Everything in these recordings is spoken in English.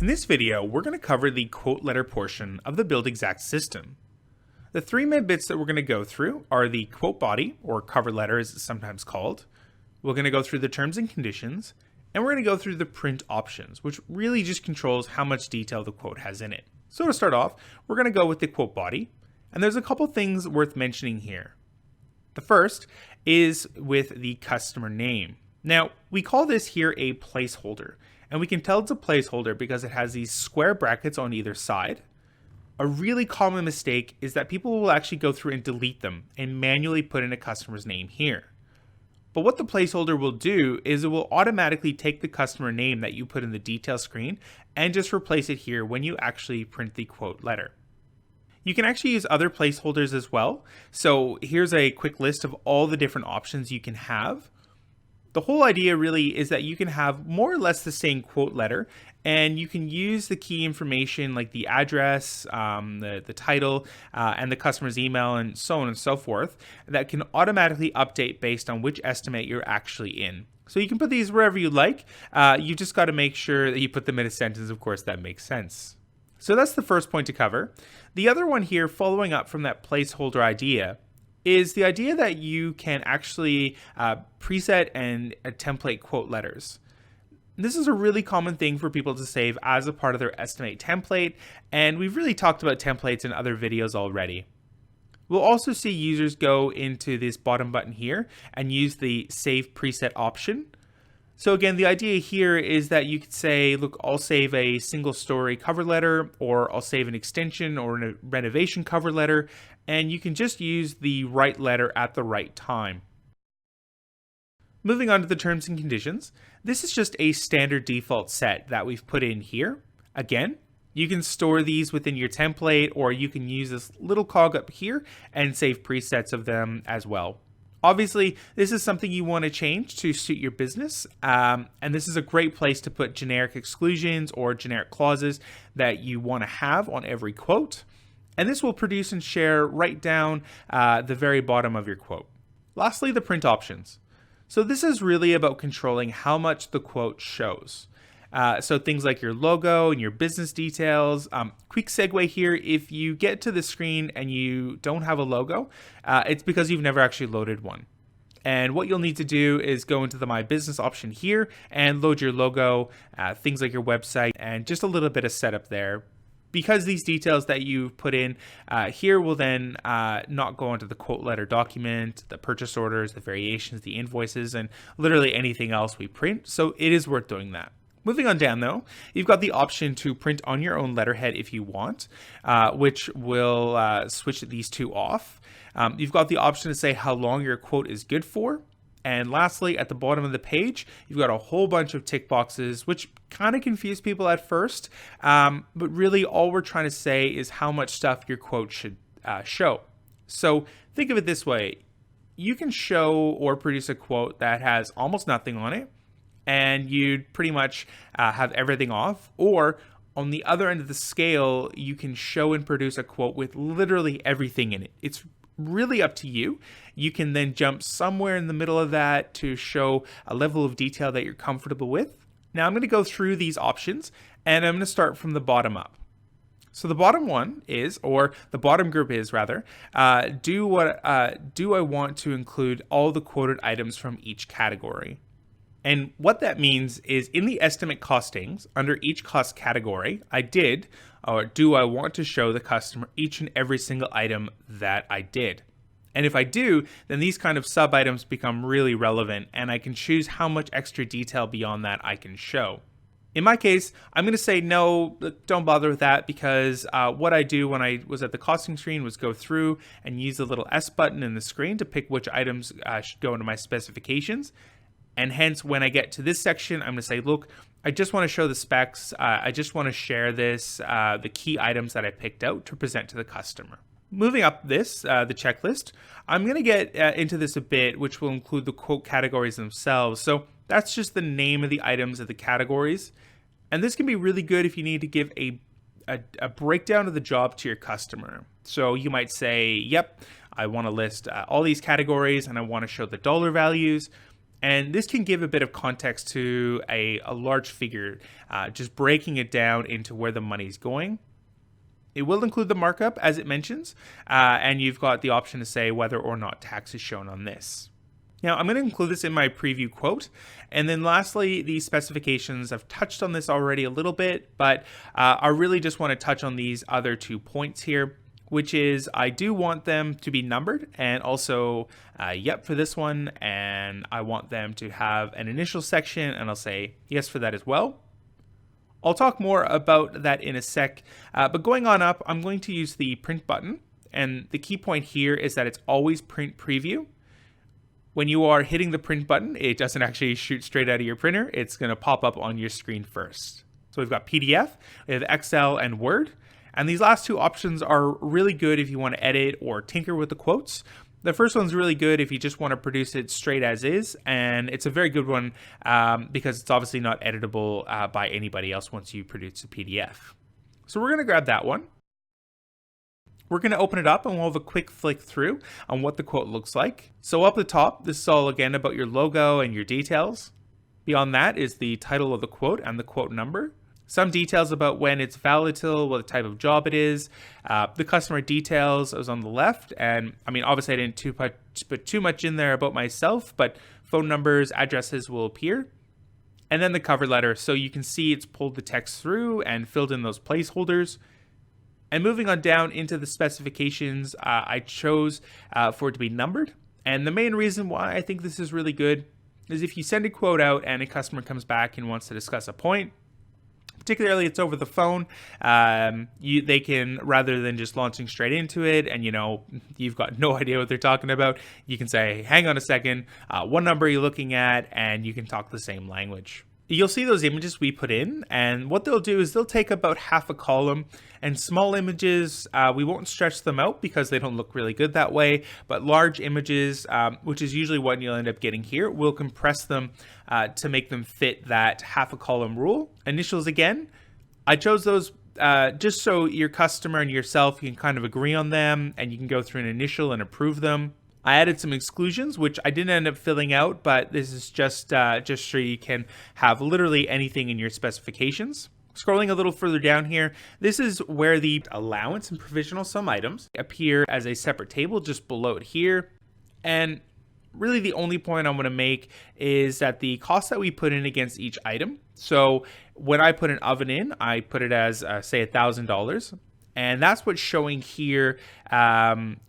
In this video, we're going to cover the quote letter portion of the BuildXact system. The three main bits that we're going to go through are the quote body, or cover letter as it's sometimes called. We're going to go through the terms and conditions, and we're going to go through the print options, which really just controls how much detail the quote has in it. So to start off, we're going to go with the quote body, and there's a couple things worth mentioning here. The first is with the customer name. Now, we call this here a placeholder, and we can tell it's a placeholder because it has these square brackets on either side. A really common mistake is that people will actually go through and delete them and manually put in a customer's name here. But what the placeholder will do is it will automatically take the customer name that you put in the detail screen and just replace it here when you actually print the quote letter. You can actually use other placeholders as well. So here's a quick list of all the different options you can have. The whole idea really is that you can have more or less the same quote letter, and you can use the key information like the address, the title, and the customer's email, and so on and so forth, that can automatically update based on which estimate you're actually in. So you can put these wherever you like. You just got to make sure that you put them in a sentence, of course, that makes sense. So that's the first point to cover. The other one here, following up from that placeholder idea, is the idea that you can actually preset and template quote letters. This is a really common thing for people to save as a part of their estimate template, and we've really talked about templates in other videos already. We'll also see users go into this bottom button here and use the save preset option. So again, the idea here is that you could say, look, I'll save a single story cover letter, or I'll save an extension or a renovation cover letter, and you can just use the right letter at the right time. Moving on to the terms and conditions, this is just a standard default set that we've put in here. Again, you can store these within your template, or you can use this little cog up here and save presets of them as well. Obviously, this is something you want to change to suit your business, and this is a great place to put generic exclusions or generic clauses that you want to have on every quote. And this will produce and share right down the very bottom of your quote. Lastly, the print options. So this is really about controlling how much the quote shows. So things like your logo and your business details. Quick segue here, if you get to the screen and you don't have a logo, it's because you've never actually loaded one. And what you'll need to do is go into the My Business option here and load your logo, things like your website, and just a little bit of setup there. Because these details that you put in here will then not go into the quote letter document, the purchase orders, the variations, the invoices, and literally anything else we print. So it is worth doing that. Moving on down though, you've got the option to print on your own letterhead if you want, which will switch these two off. You've got the option to say how long your quote is good for. And lastly, at the bottom of the page, you've got a whole bunch of tick boxes, which kind of confuse people at first. But really all we're trying to say is how much stuff your quote should show. So think of it this way. You can show or produce a quote that has almost nothing on it, and you'd pretty much have everything off. Or on the other end of the scale, you can show and produce a quote with literally everything in it. It's really up to you. You can then jump somewhere in the middle of that to show a level of detail that you're comfortable with. Now I'm going to go through these options, and I'm going to start from the bottom up. So the bottom one is, or the bottom group is rather, do I want to include all the quoted items from each category? And what that means is in the estimate costings, under each cost category, do I want to show the customer each and every single item that I did? And if I do, then these kind of sub items become really relevant, and I can choose how much extra detail beyond that I can show. In my case, I'm going to say no, don't bother with that, because what I do when I was at the costing screen was go through and use the little S button in the screen to pick which items should go into my specifications. And hence, when I get to this section, I'm going to say, look, I just want to show the specs. I just want to share this, the key items that I picked out to present to the customer. Moving up this, the checklist, I'm going to get into this a bit, which will include the quote categories themselves. So that's just the name of the items of the categories. And this can be really good if you need to give a breakdown of the job to your customer. So you might say, yep, I want to list all these categories and I want to show the dollar values. And this can give a bit of context to a large figure, just breaking it down into where the money's going. It will include the markup as it mentions, and you've got the option to say whether or not tax is shown on this. Now, I'm going to include this in my preview quote. And then lastly, the specifications. I've touched on this already a little bit, but I really just want to touch on these other 2 points here, which is I do want them to be numbered, and also yep for this one, and I want them to have an initial section, and I'll say yes for that as well. I'll talk more about that in a sec, but going on up, I'm going to use the print button, and the key point here is that it's always print preview. When you are hitting the print button, it doesn't actually shoot straight out of your printer. It's going to pop up on your screen first. So we've got PDF, we have Excel, and Word. And these last 2 options are really good if you want to edit or tinker with the quotes. The first one's really good if you just want to produce it straight as is. And it's a very good one because it's obviously not editable by anybody else once you produce a PDF. So we're going to grab that one. We're going to open it up and we'll have a quick flick through on what the quote looks like. So up the top, this is all again about your logo and your details. Beyond that is the title of the quote and the quote number. Some details about when it's valid till, what type of job it is. The customer details is on the left. And I mean, obviously I didn't put too much in there about myself, but phone numbers, addresses will appear. And then the cover letter. So you can see it's pulled the text through and filled in those placeholders. And moving on down into the specifications, I chose for it to be numbered. And the main reason why I think this is really good is if you send a quote out and a customer comes back and wants to discuss a point, particularly it's over the phone, they can, rather than just launching straight into it and you've got no idea what they're talking about, you can say, hang on a second, what number are you looking at? And you can talk the same language. You'll see those images we put in, and what they'll do is they'll take about half a column, and small images, we won't stretch them out because they don't look really good that way, but large images, which is usually what you'll end up getting here, we'll compress them to make them fit that half a column rule. Initials again, I chose those just so your customer and yourself, you can kind of agree on them, and you can go through an initial and approve them. I added some exclusions, which I didn't end up filling out, but this is just so you can have literally anything in your specifications. Scrolling a little further down here, this is where the allowance and provisional sum items appear as a separate table just below it here. And really the only point I'm going to make is that the cost that we put in against each item. So when I put an oven in, I put it as say $1,000. And that's what's showing here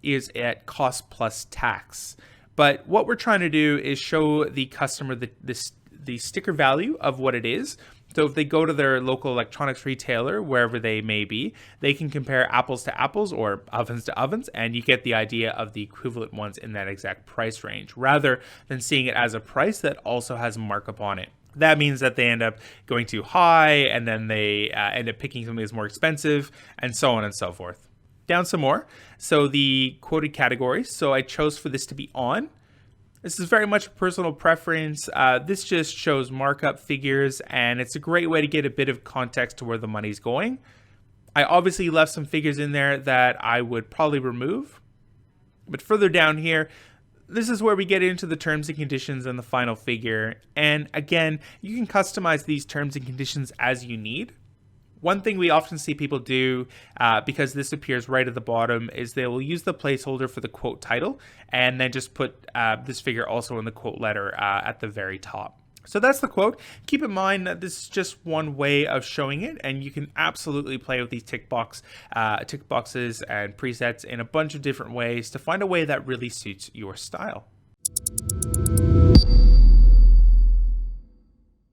is at cost plus tax. But what we're trying to do is show the customer the sticker value of what it is. So if they go to their local electronics retailer, wherever they may be, they can compare apples to apples or ovens to ovens, and you get the idea of the equivalent ones in that exact price range, rather than seeing it as a price that also has markup on it. That means that they end up going too high, and then they end up picking something that's more expensive, and so on and so forth. Down some more. So the quoted categories. So I chose for this to be on. This is very much a personal preference. This just shows markup figures, and it's a great way to get a bit of context to where the money's going. I obviously left some figures in there that I would probably remove. But further down here, this is where we get into the terms and conditions and the final figure. And again, you can customize these terms and conditions as you need. One thing we often see people do, because this appears right at the bottom, is they will use the placeholder for the quote title and then just put this figure also in the quote letter at the very top. So that's the quote. Keep in mind that this is just one way of showing it, and you can absolutely play with these tick boxes and presets in a bunch of different ways to find a way that really suits your style.